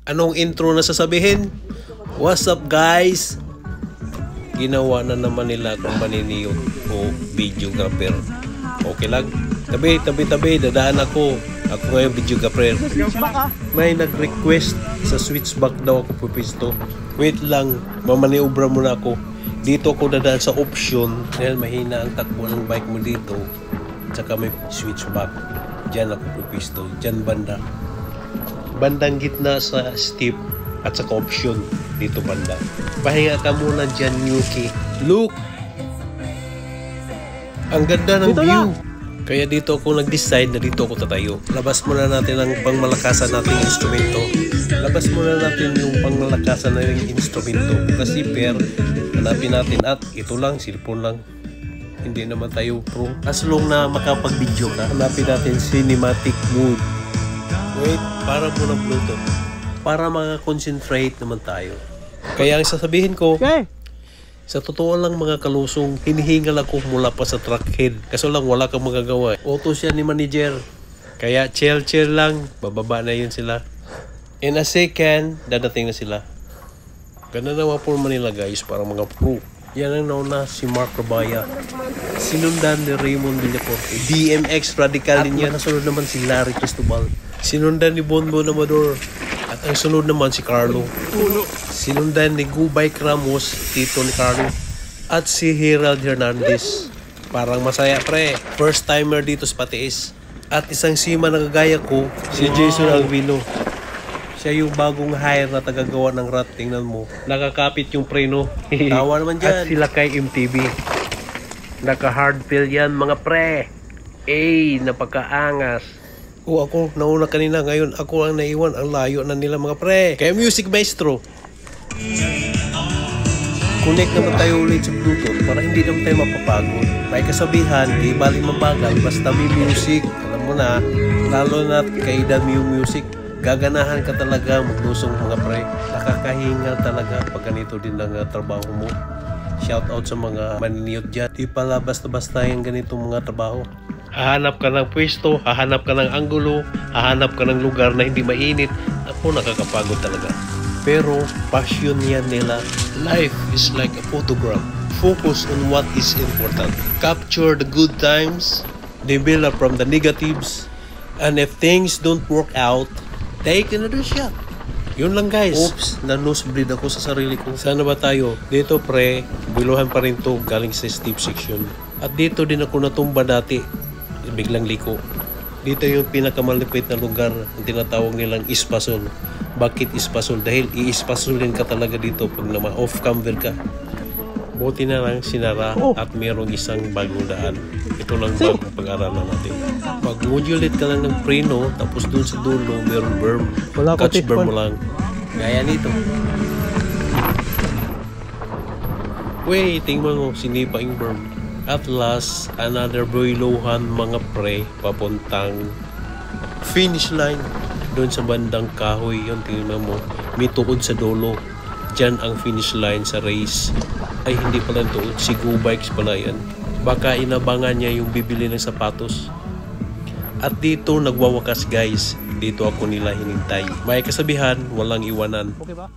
Anong intro na sasabihin? What's up guys? Ginawa na naman nila kung maniniyot o videographer. Okay lang? Tabi, dadaan ako. Ako ngayon videographer. May nag-request sa switchback daw ako pupisto. Wait lang, mamaniobra muna ako. Dito ako dadaan sa option dahil mahina ang takbo ng bike mo dito. Tsaka may switchback. Diyan ako pupisto. Diyan banda. Bandang gitna sa steep at saka option dito banda. Pahinga ka muna dyan, Yuki. Look! Ang ganda ng dito view. Lang. Kaya dito ako nag-decide na dito ako tatayo. Labas muna natin ang pangmalakasan nating instrumento. Labas muna natin yung pangmalakasan nating instrumento. Kasi hanapin natin at ito lang, cellphone lang. Hindi naman tayo pro. As long na makapag-video ka, hanapin natin cinematic mode. Wait, para muna Bluetooth. Para maka-concentrate naman tayo. Kaya ang sasabihin ko, Okay. sa totoo lang mga kalusong, hinihingal ako mula pa sa truck head. Kaso lang wala kang magagawa. Auto siya ni manager. Kaya chill lang. Bababa na yun sila. In a second, dadating na sila. Ganda naman po Manila guys, para mga pro. Yan ang nauna si Mark Rabaya. Sinundan ni Raymond Villacorte. BMX radical din yan. Nasunod naman si Larry Cristobal. Sinundan ni Bonbon Amador. At ang sunod naman si Carlo. Sinundan ni Gubay Ramos, tito ni Carlo. At si Gerald Hernandez. Parang masaya pre. First timer dito sa Patiis. At isang sima na kagaya ko, si Jason Alvino. Siya yung bagong hire na tagagawa ng rat. Tingnan mo. Nakakapit yung preno. Tawa naman dyan. At sila kay MTV. Naka-hard fill yan mga pre. Napakaangas. Ako, nauna kanina. Ngayon, ako ang naiwan. Ang layo na nila mga pre. Kaya music maestro. Connect naman tayo ulit sa Bluetooth para hindi naman tayo mapapagod. May kasabihan, di bali mabagal, basta may music. Alam mo na, lalo na kay Damio Music. Gaganahan ka talaga maglusong mga pre. Nakakahingal talaga pag ganito din ang trabaho mo. Shout out sa mga maniniyot dyan. Di pala basta-basta yung ganitong mga trabaho. Hahanap ka ng pwesto, hahanap ka ng anggulo, hahanap ka ng lugar na hindi mainit. Ako, nakakapagod talaga. Pero passion yan nila. Life is like a photograph. Focus on what is important. Capture the good times, develop from the negatives, and if things don't work out, take another shot. Yun lang guys. Oops, na-nosebleed ako sa sarili ko. Sana ba tayo? Dito pre, biluhan pa rin to galing sa steep section. At dito din ako natumba dati. Biglang liko. Dito yung pinakamalipit na lugar ang tinatawag nilang Ispasol. Bakit Ispasol? Dahil i-ispasolin ka talaga dito pag naman off-camber ka. Buti na lang sinara at mayroong isang bagong daan. Ito lang bagong pag-aralan natin. Mag-modulate ka lang ng preno, tapos dun sa dulo mayroong berm. Catch berm mo lang. Gaya nito. Wait, tingnan mo, sinipa yung berm. At last, another boilohan mga pre, papuntang finish line. Doon sa bandang kahoy, yun, tingnan mo, may tuod sa dulo. Diyan ang finish line sa race. Ay, hindi pala tuod, si Go Bikes pala yan. Baka inabangan niya yung bibili ng sapatos. At dito nagwawakas guys, dito ako nila hinintay. May kasabihan, walang iwanan. Okay ba?